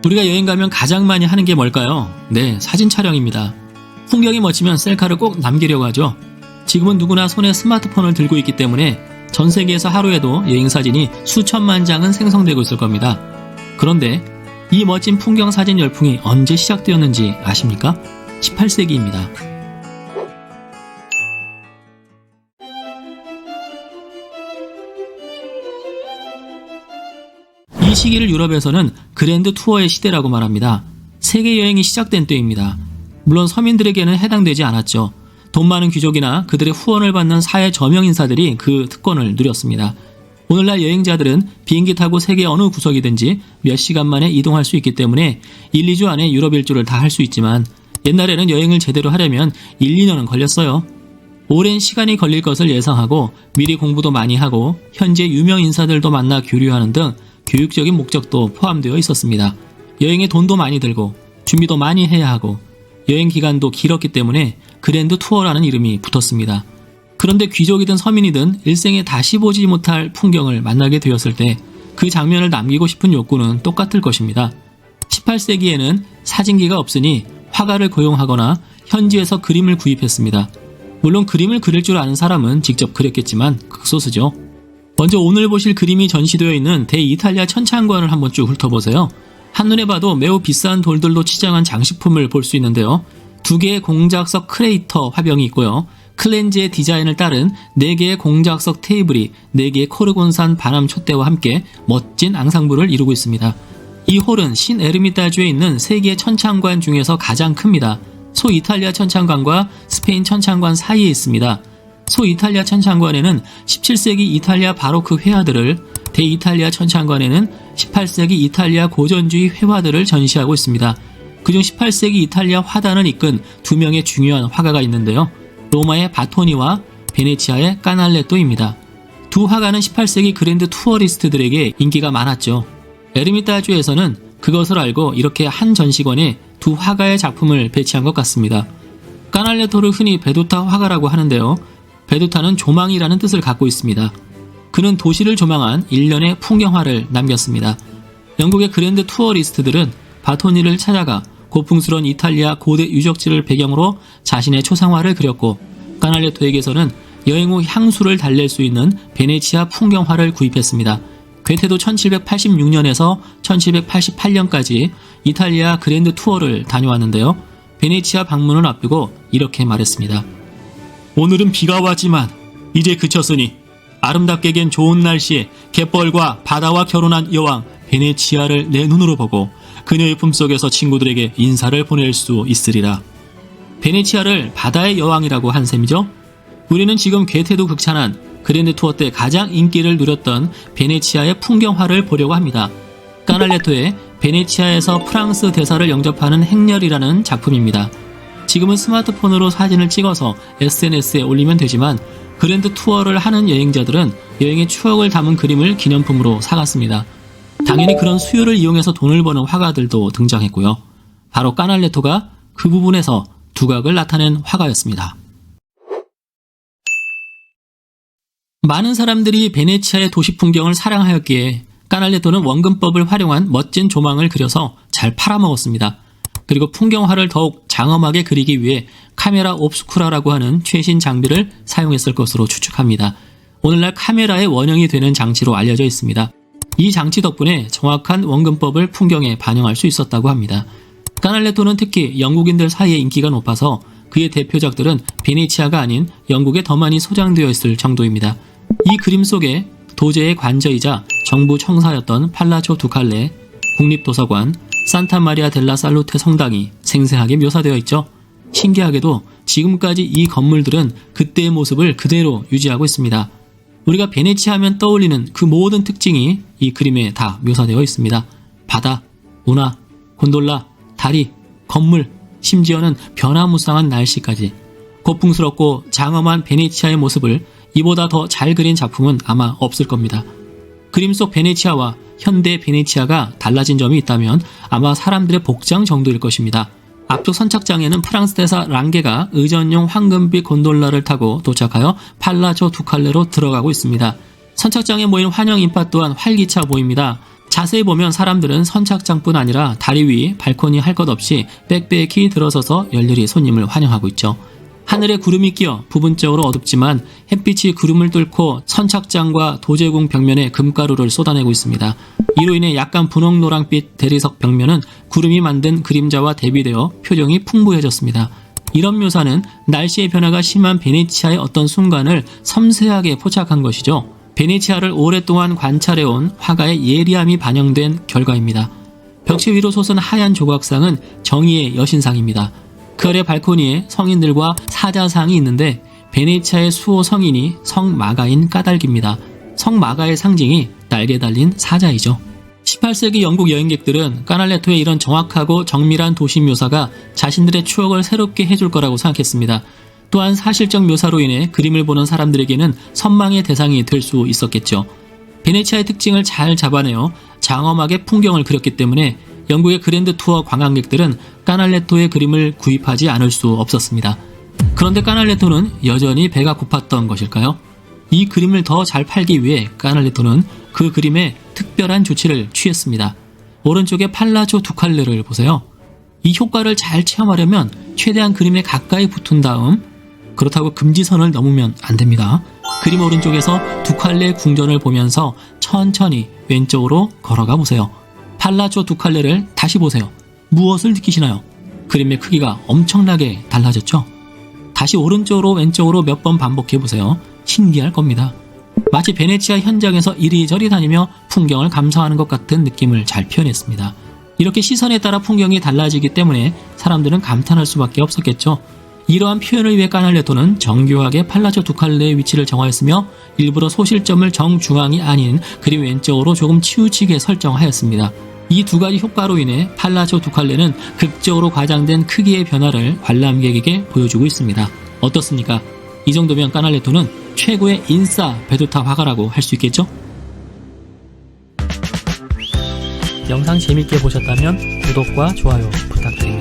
우리가 여행 가면 가장 많이 하는 게 뭘까요? 네, 사진 촬영입니다. 풍경이 멋지면 셀카를 꼭 남기려고 하죠. 지금은 누구나 손에 스마트폰을 들고 있기 때문에 전 세계에서 하루에도 여행 사진이 수천만 장은 생성되고 있을 겁니다. 그런데 이 멋진 풍경 사진 열풍이 언제 시작되었는지 아십니까? 18세기입니다. 이 시기를 유럽에서는 그랜드 투어의 시대라고 말합니다. 세계 여행이 시작된 때입니다. 물론 서민들에게는 해당되지 않았죠. 돈 많은 귀족이나 그들의 후원을 받는 사회 저명 인사들이 그 특권을 누렸습니다. 오늘날 여행자들은 비행기 타고 세계 어느 구석이든지 몇 시간 만에 이동할 수 있기 때문에 1, 2주 안에 유럽 일주를 다 할 수 있지만 옛날에는 여행을 제대로 하려면 1, 2년은 걸렸어요. 오랜 시간이 걸릴 것을 예상하고 미리 공부도 많이 하고 현재 유명 인사들도 만나 교류하는 등 교육적인 목적도 포함되어 있었습니다. 여행에 돈도 많이 들고 준비도 많이 해야 하고 여행 기간도 길었기 때문에 그랜드 투어라는 이름이 붙었습니다. 그런데 귀족이든 서민이든 일생에 다시 보지 못할 풍경을 만나게 되었을 때 그 장면을 남기고 싶은 욕구는 똑같을 것입니다. 18세기에는 사진기가 없으니 화가를 고용하거나 현지에서 그림을 구입했습니다. 물론 그림을 그릴 줄 아는 사람은 직접 그렸겠지만 극소수죠. 먼저 오늘 보실 그림이 전시되어 있는 대이탈리아 천창관을 한번 쭉 훑어보세요. 한눈에 봐도 매우 비싼 돌들로 치장한 장식품을 볼 수 있는데요. 2개의 공작석 크레이터 화병이 있고요. 클렌즈의 디자인을 따른 4개의 공작석 테이블이 4개의 코르곤산 반암 촛대와 함께 멋진 앙상블을 이루고 있습니다. 이 홀은 신 에르미타주에 있는 세계의 천창관 중에서 가장 큽니다. 소이탈리아 천창관과 스페인 천창관 사이에 있습니다. 소이탈리아 천창관에는 17세기 이탈리아 바로크 회화들을, 대이탈리아 천창관에는 18세기 이탈리아 고전주의 회화들을 전시하고 있습니다. 그중 18세기 이탈리아 화단을 이끈 2명의 중요한 화가가 있는데요. 로마의 바토니와 베네치아의 까날레토입니다. 두 화가는 18세기 그랜드 투어리스트들에게 인기가 많았죠. 에르미타주에서는 그것을 알고 이렇게 한 전시관에 두 화가의 작품을 배치한 것 같습니다. 까날레토를 흔히 베두타 화가라고 하는데요. 베두타는 조망이라는 뜻을 갖고 있습니다. 그는 도시를 조망한 일련의 풍경화를 남겼습니다. 영국의 그랜드 투어리스트들은 바토니를 찾아가 고풍스러운 이탈리아 고대 유적지를 배경으로 자신의 초상화를 그렸고, 까날레토에게서는 여행 후 향수를 달랠 수 있는 베네치아 풍경화를 구입했습니다. 괴테도 1786년에서 1788년까지 이탈리아 그랜드 투어를 다녀왔는데요. 베네치아 방문을 앞두고 이렇게 말했습니다. 오늘은 비가 왔지만 이제 그쳤으니 아름답게 갠 좋은 날씨에 갯벌과 바다와 결혼한 여왕 베네치아를 내 눈으로 보고 그녀의 품속에서 친구들에게 인사를 보낼 수 있으리라. 베네치아를 바다의 여왕이라고 한 셈이죠. 우리는 지금 괴테도 극찬한 그랜드 투어 때 가장 인기를 누렸던 베네치아의 풍경화를 보려고 합니다. 까날레토의 베네치아에서 프랑스 대사를 영접하는 행렬이라는 작품입니다. 지금은 스마트폰으로 사진을 찍어서 SNS에 올리면 되지만 그랜드 투어를 하는 여행자들은 여행의 추억을 담은 그림을 기념품으로 사갔습니다. 당연히 그런 수요를 이용해서 돈을 버는 화가들도 등장했고요. 바로 까날레토가 그 부분에서 두각을 나타낸 화가였습니다. 많은 사람들이 베네치아의 도시 풍경을 사랑하였기에 까날레토는 원근법을 활용한 멋진 조망을 그려서 잘 팔아먹었습니다. 그리고 풍경화를 더욱 장엄하게 그리기 위해 카메라 옵스쿠라라고 하는 최신 장비를 사용했을 것으로 추측합니다. 오늘날 카메라의 원형이 되는 장치로 알려져 있습니다. 이 장치 덕분에 정확한 원근법을 풍경에 반영할 수 있었다고 합니다. 까날레토는 특히 영국인들 사이에 인기가 높아서 그의 대표작들은 베네치아가 아닌 영국에 더 많이 소장되어 있을 정도입니다. 이 그림 속에 도제의 관저이자 정부 청사였던 팔라초 두칼레, 국립도서관, 산타마리아 델라 살루테 성당이 생생하게 묘사되어 있죠. 신기하게도 지금까지 이 건물들은 그때의 모습을 그대로 유지하고 있습니다. 우리가 베네치아 하면 떠올리는 그 모든 특징이 이 그림에 다 묘사되어 있습니다. 바다, 운하, 곤돌라, 다리, 건물, 심지어는 변화무쌍한 날씨까지. 고풍스럽고 장엄한 베네치아의 모습을 이보다 더 잘 그린 작품은 아마 없을 겁니다. 그림 속 베네치아와 현대 베네치아가 달라진 점이 있다면 아마 사람들의 복장 정도일 것입니다. 앞쪽 선착장에는 프랑스 대사 랑게가 의전용 황금빛 곤돌라를 타고 도착하여 팔라초 두칼레로 들어가고 있습니다. 선착장에 모인 환영 인파 또한 활기차 보입니다. 자세히 보면 사람들은 선착장뿐 아니라 다리 위 발코니 할 것 없이 빽빽히 들어서서 열렬히 손님을 환영하고 있죠. 하늘에 구름이 끼어 부분적으로 어둡지만 햇빛이 구름을 뚫고 선착장과 도제궁 벽면에 금가루를 쏟아내고 있습니다. 이로 인해 약간 분홍노랑빛 대리석 벽면은 구름이 만든 그림자와 대비되어 표정이 풍부해졌습니다. 이런 묘사는 날씨의 변화가 심한 베네치아의 어떤 순간을 섬세하게 포착한 것이죠. 베네치아를 오랫동안 관찰해온 화가의 예리함이 반영된 결과입니다. 벽체 위로 솟은 하얀 조각상은 정의의 여신상입니다. 그 아래 발코니에 성인들과 사자상이 있는데 베네치아의 수호 성인이 성마가인 까닭입니다. 성마가의 상징이 날개 달린 사자이죠. 18세기 영국 여행객들은 까날레토의 이런 정확하고 정밀한 도시 묘사가 자신들의 추억을 새롭게 해줄 거라고 생각했습니다. 또한 사실적 묘사로 인해 그림을 보는 사람들에게는 선망의 대상이 될 수 있었겠죠. 베네치아의 특징을 잘 잡아내어 장엄하게 풍경을 그렸기 때문에 영국의 그랜드 투어 관광객들은 까날레토의 그림을 구입하지 않을 수 없었습니다. 그런데 까날레토는 여전히 배가 고팠던 것일까요? 이 그림을 더 잘 팔기 위해 까날레토는 그 그림에 특별한 조치를 취했습니다. 오른쪽에 팔라조 두칼레를 보세요. 이 효과를 잘 체험하려면 최대한 그림에 가까이 붙은 다음, 그렇다고 금지선을 넘으면 안 됩니다. 그림 오른쪽에서 두칼레 궁전을 보면서 천천히 왼쪽으로 걸어가 보세요. 팔라조 두칼레를 다시 보세요. 무엇을 느끼시나요? 그림의 크기가 엄청나게 달라졌죠? 다시 오른쪽으로 왼쪽으로 몇 번 반복해 보세요. 신기할 겁니다. 마치 베네치아 현장에서 이리저리 다니며 풍경을 감상하는 것 같은 느낌을 잘 표현했습니다. 이렇게 시선에 따라 풍경이 달라지기 때문에 사람들은 감탄할 수밖에 없었겠죠. 이러한 표현을 위해 까날레토는 정교하게 팔라조 두칼레의 위치를 정하였으며 일부러 소실점을 정중앙이 아닌 그림 왼쪽으로 조금 치우치게 설정하였습니다. 이 두 가지 효과로 인해 팔라조 두칼레는 극적으로 과장된 크기의 변화를 관람객에게 보여주고 있습니다. 어떻습니까? 이 정도면 까날레토는 최고의 인싸 베두타 화가라고 할 수 있겠죠? 영상 재밌게 보셨다면 구독과 좋아요 부탁드립니다.